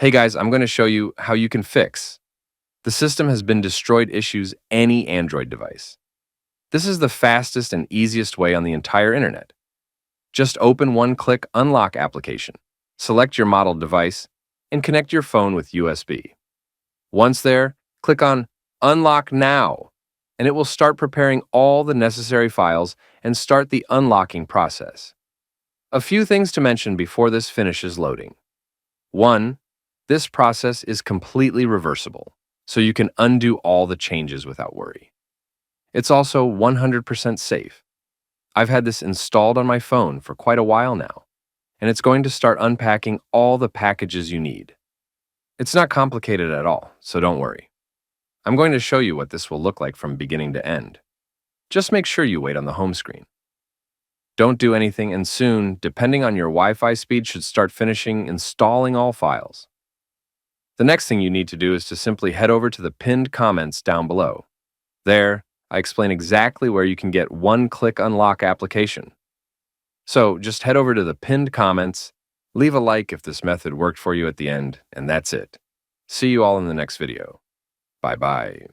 Hey guys, I'm going to show you how you can fix the system has been destroyed issues any Android device. This is the fastest and easiest way on the entire internet. Just open one-click unlock application, select your model device, and connect your phone with USB. Once there, click on Unlock Now, and it will start preparing all the necessary files and start the unlocking process. A few things to mention before this finishes loading. 1. This process is completely reversible, so you can undo all the changes without worry. It's also 100% safe. I've had this installed on my phone for quite a while now, and it's going to start unpacking all the packages you need. It's not complicated at all, so don't worry. I'm going to show you what this will look like from beginning to end. Just make sure you wait on the home screen. Don't do anything, and soon, depending on your Wi-Fi speed, should start finishing installing all files. The next thing you need to do is to simply head over to the pinned comments down below. There, I explain exactly where you can get one-click unlock application. So just head over to the pinned comments, leave a like if this method worked for you at the end, and that's it. See you all in the next video. Bye-bye.